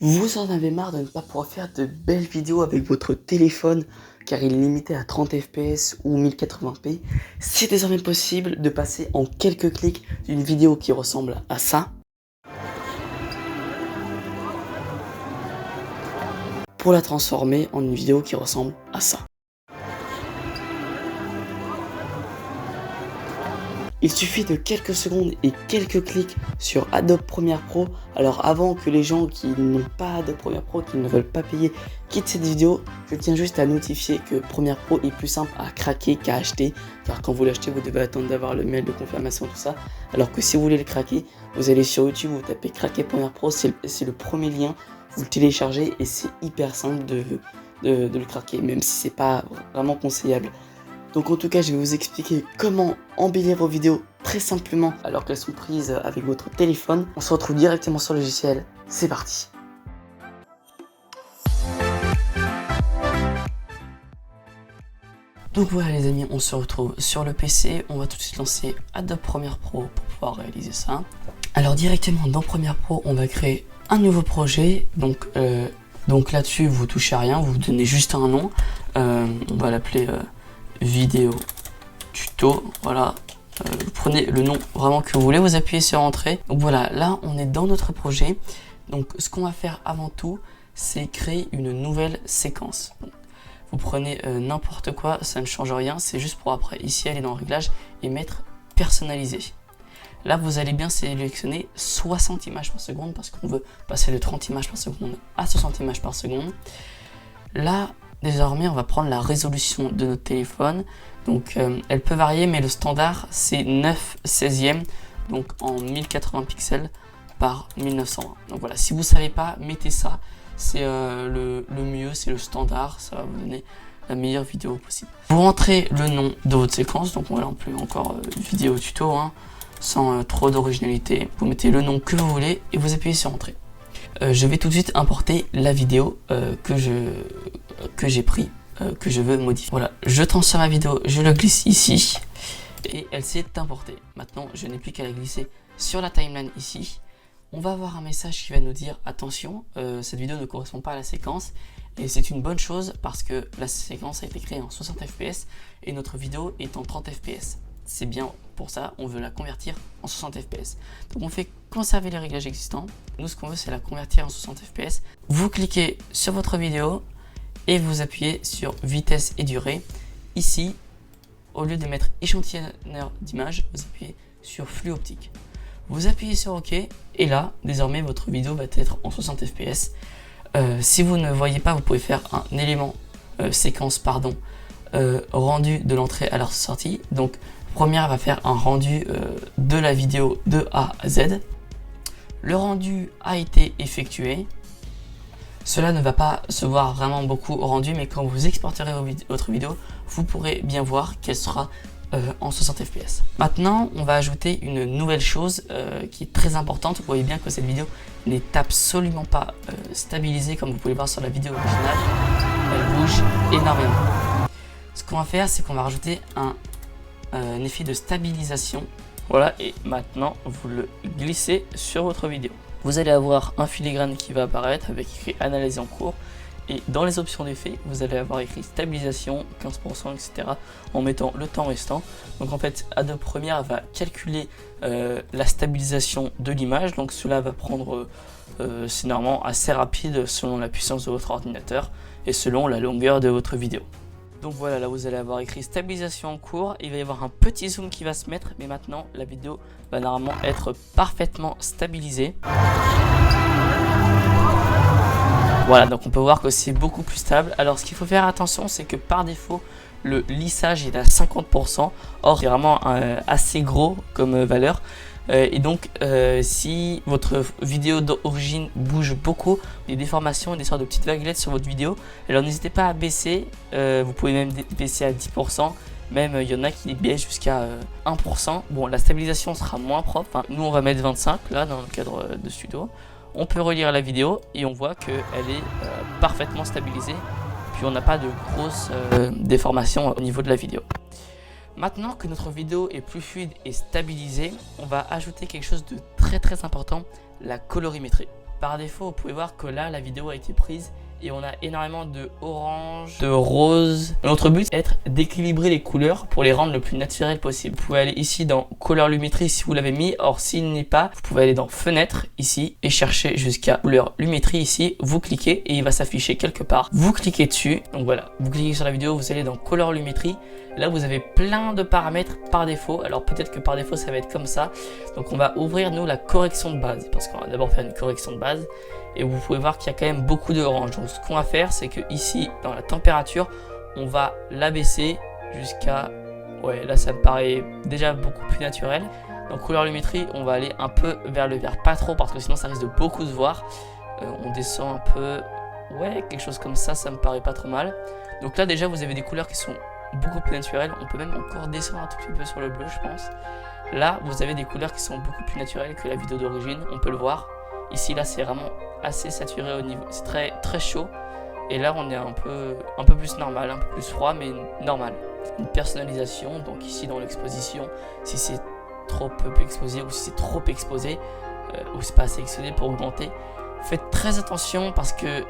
Vous en avez marre de ne pas pouvoir faire de belles vidéos avec votre téléphone car il est limité à 30 fps ou 1080p. C'est désormais possible de passer en quelques clics d'une vidéo qui ressemble à ça pour la transformer en une vidéo qui ressemble à ça. Il suffit de quelques secondes et quelques clics sur Adobe Premiere Pro. Alors avant que les gens qui n'ont pas Adobe Premiere Pro, qui ne veulent pas payer, quittent cette vidéo, je tiens juste à notifier que Premiere Pro est plus simple à craquer qu'à acheter. Car quand vous l'achetez, vous devez attendre d'avoir le mail de confirmation, tout ça. Alors que si vous voulez le craquer, vous allez sur YouTube, vous tapez craquer Premiere Pro, c'est le premier lien, vous le téléchargez et c'est hyper simple de le craquer, même si c'est pas vraiment conseillable. Donc en tout cas, je vais vous expliquer comment embellir vos vidéos très simplement alors qu'elles sont prises avec votre téléphone. On se retrouve directement sur le logiciel, c'est parti. Donc voilà les amis, on se retrouve sur le PC, on va tout de suite lancer Adobe Premiere Pro pour pouvoir réaliser ça. Alors directement dans Premiere Pro, on va créer un nouveau projet, donc là-dessus vous touchez à rien, vous donnez juste un nom, on va l'appeler vidéo tuto, voilà. Vous prenez le nom vraiment que vous voulez, vous appuyez sur entrée. Donc voilà, là on est dans notre projet. Donc ce qu'on va faire avant tout, c'est créer une nouvelle séquence. Donc, vous prenez n'importe quoi, ça ne change rien, c'est juste pour après ici aller dans réglage et mettre personnalisé. Là vous allez bien sélectionner 60 images par seconde parce qu'on veut passer de 30 images par seconde à 60 images par seconde. Là désormais, on va prendre la résolution de notre téléphone. Donc, elle peut varier, mais le standard, c'est 9/16e, donc en 1080 pixels par 1920. Donc voilà, si vous ne savez pas, mettez ça. C'est le mieux, c'est le standard. Ça va vous donner la meilleure vidéo possible. Vous rentrez le nom de votre séquence. Donc, on va l'appeler encore vidéo tuto, hein, sans trop d'originalité. Vous mettez le nom que vous voulez et vous appuyez sur entrée. Je vais tout de suite importer la vidéo que j'ai pris, que je veux modifier. Voilà, je transfère ma vidéo, je la glisse ici et elle s'est importée. Maintenant, je n'ai plus qu'à la glisser sur la timeline ici. On va avoir un message qui va nous dire attention, cette vidéo ne correspond pas à la séquence et c'est une bonne chose parce que la séquence a été créée en 60 fps et notre vidéo est en 30 fps. C'est bien pour ça, on veut la convertir en 60 fps. Donc on fait conserver les réglages existants. Nous, ce qu'on veut, c'est la convertir en 60 fps. Vous cliquez sur votre vidéo et vous appuyez sur vitesse et durée. Ici, au lieu de mettre échantillonneur d'image, vous appuyez sur flux optique. Vous appuyez sur OK et là, désormais, votre vidéo va être en 60 fps. Si vous ne voyez pas, vous pouvez faire un élément séquence, rendu de l'entrée à la sortie. Donc, Première va faire un rendu de la vidéo de A à Z. Le rendu a été effectué. Cela ne va pas se voir vraiment beaucoup au rendu, mais quand vous exporterez votre vidéo, vous pourrez bien voir qu'elle sera en 60 fps. Maintenant, on va ajouter une nouvelle chose qui est très importante. Vous voyez bien que cette vidéo n'est absolument pas stabilisée comme vous pouvez le voir sur la vidéo originale. Elle bouge énormément. Ce qu'on va faire, c'est qu'on va rajouter un effet de stabilisation. Voilà, et maintenant vous le glissez sur votre vidéo. Vous allez avoir un filigrane qui va apparaître avec écrit analyse en cours et dans les options d'effet vous allez avoir écrit stabilisation 15%, etc. en mettant le temps restant. Donc en fait Adobe Premiere va calculer la stabilisation de l'image, donc cela va prendre c'est normalement assez rapide selon la puissance de votre ordinateur et selon la longueur de votre vidéo. Donc voilà, là vous allez avoir écrit stabilisation en cours, il va y avoir un petit zoom qui va se mettre, mais maintenant la vidéo va normalement être parfaitement stabilisée. Voilà, donc on peut voir que c'est beaucoup plus stable. Alors ce qu'il faut faire attention, c'est que par défaut, le lissage est à 50%, or c'est vraiment assez gros comme valeur. Et donc si votre vidéo d'origine bouge beaucoup, des déformations, des sortes de petites vaguelettes sur votre vidéo, alors n'hésitez pas à baisser, vous pouvez même baisser à 10%, même il y en a qui baissent jusqu'à 1%. Bon, la stabilisation sera moins propre, enfin, nous on va mettre 25 là dans le cadre de ce tuto. On peut relire la vidéo et on voit qu'elle est parfaitement stabilisée, puis on n'a pas de grosses déformations au niveau de la vidéo. Maintenant que notre vidéo est plus fluide et stabilisée, on va ajouter quelque chose de très important, la colorimétrie. par défaut, vous pouvez voir que là, la vidéo a été prise et on a énormément de orange, de rose. Notre but est d'équilibrer les couleurs pour les rendre le plus naturel possible. Vous pouvez aller ici dans Color Lumetri si vous l'avez mis. Or, s'il n'est pas, vous pouvez aller dans Fenêtre ici et chercher jusqu'à Couleur Lumetri ici. Vous cliquez et il va s'afficher quelque part. Vous cliquez dessus. Donc voilà, vous cliquez sur la vidéo, vous allez dans Color Lumetri. Là, vous avez plein de paramètres par défaut. Alors peut-être que par défaut, ça va être comme ça. Donc on va ouvrir nous la correction de base parce qu'on va d'abord faire une correction de base. Et vous pouvez voir qu'il y a quand même beaucoup d'orange. Donc ce qu'on va faire, c'est que ici, dans la température, on va l'abaisser jusqu'à... Ouais, là ça me paraît déjà beaucoup plus naturel. Donc couleur lumétrie, on va aller un peu vers le vert. Pas trop parce que sinon ça risque de beaucoup se voir. On descend un peu... Ouais, quelque chose comme ça me paraît pas trop mal. Donc là déjà, vous avez des couleurs qui sont beaucoup plus naturelles. On peut même encore descendre un tout petit peu sur le bleu, je pense. Là, vous avez des couleurs qui sont beaucoup plus naturelles que la vidéo d'origine. On peut le voir. Ici, là, c'est vraiment assez saturé au niveau. C'est très, très chaud. Et là, on est un peu plus normal, un peu plus froid, mais normal. Une personnalisation. Donc ici, dans l'exposition, si c'est trop peu exposé ou si c'est trop exposé, ou c'est pas assez exposé pour augmenter, faites très attention parce que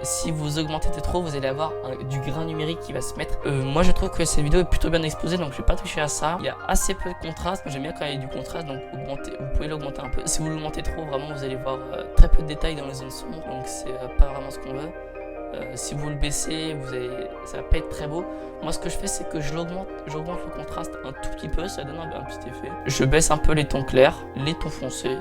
si vous augmentez de trop, vous allez avoir du grain numérique qui va se mettre. Moi je trouve que cette vidéo est plutôt bien exposée, donc je vais pas toucher à ça. Il y a assez peu de contraste, moi j'aime bien quand il y a du contraste, donc vous pouvez l'augmenter un peu. Si vous l'augmentez trop, vraiment vous allez voir très peu de détails dans les zones sombres, donc c'est pas vraiment ce qu'on veut. Si vous le baissez, ça va pas être très beau. Moi ce que je fais, c'est que j'augmente le contraste un tout petit peu, ça donne un petit effet. Je baisse un peu les tons clairs, les tons foncés.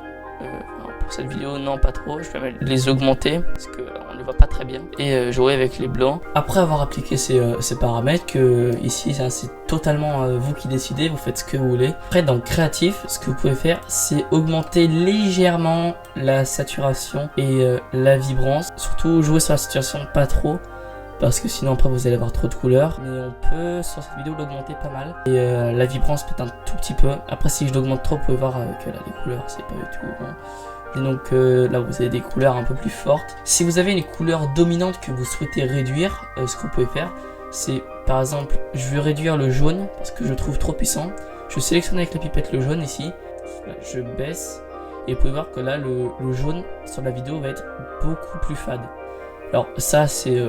Pour cette vidéo, non, pas trop. Je vais les augmenter parce qu'on ne les voit pas très bien et jouer avec les blancs. Après avoir appliqué ces paramètres, ici c'est totalement vous qui décidez, vous faites ce que vous voulez. Après, dans le créatif, ce que vous pouvez faire, c'est augmenter légèrement la saturation et la vibrance. Surtout jouer sur la saturation, pas trop. Parce que sinon après vous allez avoir trop de couleurs. Mais on peut sur cette vidéo l'augmenter pas mal. Et la vibrance peut-être un tout petit peu. Après si je l'augmente trop, vous pouvez voir que là les couleurs c'est pas du tout bon. Et donc là vous avez des couleurs un peu plus fortes. Si vous avez une couleur dominante que vous souhaitez réduire, ce que vous pouvez faire, c'est par exemple je vais réduire le jaune parce que je le trouve trop puissant. Je sélectionne avec la pipette le jaune ici. Là, je baisse. Et vous pouvez voir que là le jaune sur la vidéo va être beaucoup plus fade. Alors ça c'est...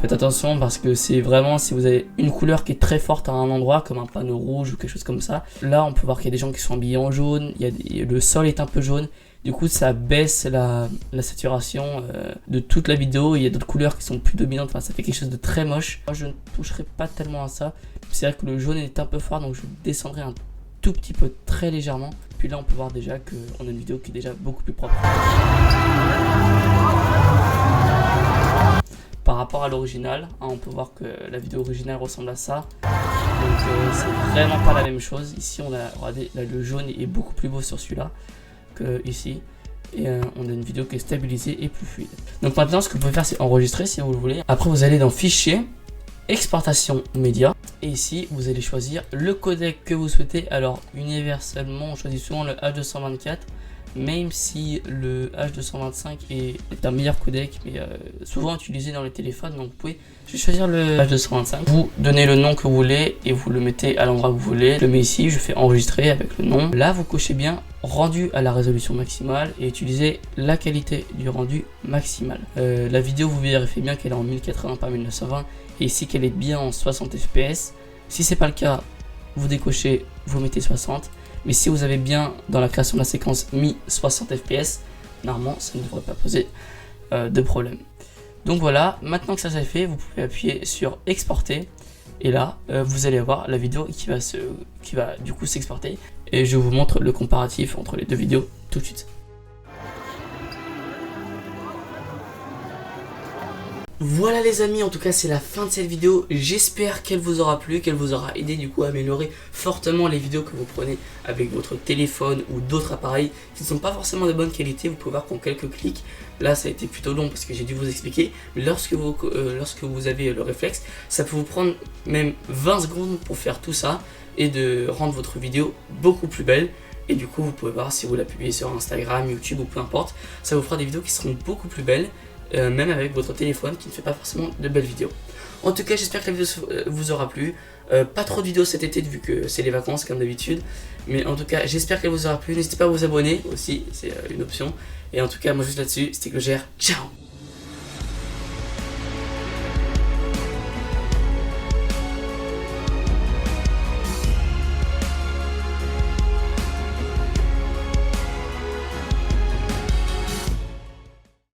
Faites attention parce que c'est vraiment si vous avez une couleur qui est très forte à un endroit comme un panneau rouge ou quelque chose comme ça. Là on peut voir qu'il y a des gens qui sont habillés en jaune, le sol est un peu jaune. Du coup ça baisse la saturation de toute la vidéo. Il y a d'autres couleurs qui sont plus dominantes, enfin, ça fait quelque chose de très moche. Moi je ne toucherai pas tellement à ça. C'est vrai que le jaune est un peu fort donc je descendrai un tout petit peu très légèrement. Puis là on peut voir déjà qu'on a une vidéo qui est déjà beaucoup plus propre. Par rapport à l'original, on peut voir que la vidéo originale ressemble à ça. Donc c'est vraiment pas la même chose. Ici on a, regardez, là, le jaune est beaucoup plus beau sur celui-là que ici. Et on a une vidéo qui est stabilisée et plus fluide. Donc maintenant ce que vous pouvez faire c'est enregistrer si vous le voulez. Après vous allez dans Fichier, Exportation média. Et ici vous allez choisir le codec que vous souhaitez. Alors universellement on choisit souvent le H224. Même si le H225 est un meilleur codec, mais souvent utilisé dans les téléphones, donc vous pouvez choisir le H225. Vous donnez le nom que vous voulez et vous le mettez à l'endroit que vous voulez. Je le mets ici, je fais enregistrer avec le nom. Là, vous cochez bien rendu à la résolution maximale et utilisez la qualité du rendu maximal. La vidéo, vous vérifiez bien qu'elle est en 1080 par 1920 et ici qu'elle est bien en 60 fps. Si c'est pas le cas, vous décochez, vous mettez 60. Mais si vous avez bien dans la création de la séquence mis 60 fps, normalement ça ne devrait pas poser de problème. Donc voilà, maintenant que ça c'est fait, vous pouvez appuyer sur exporter. Et là, vous allez avoir la vidéo qui va du coup s'exporter. Et je vous montre le comparatif entre les deux vidéos tout de suite. Voilà les amis, en tout cas c'est la fin de cette vidéo. J'espère qu'elle vous aura plu, qu'elle vous aura aidé du coup à améliorer fortement les vidéos que vous prenez avec votre téléphone ou d'autres appareils qui ne sont pas forcément de bonne qualité. Vous pouvez voir qu'en quelques clics, là ça a été plutôt long parce que j'ai dû vous expliquer, mais lorsque vous avez le réflexe, ça peut vous prendre même 20 secondes pour faire tout ça et de rendre votre vidéo beaucoup plus belle. Et du coup vous pouvez voir si vous la publiez sur Instagram, YouTube ou peu importe, ça vous fera des vidéos qui seront beaucoup plus belles. Même avec votre téléphone qui ne fait pas forcément de belles vidéos. En tout cas j'espère que la vidéo vous aura plu. Pas trop de vidéos cet été vu que c'est les vacances comme d'habitude. Mais en tout cas j'espère qu'elle vous aura plu. N'hésitez pas à vous abonner aussi, c'est une option. Et en tout cas, moi juste là-dessus, c'était Glogère. Ciao!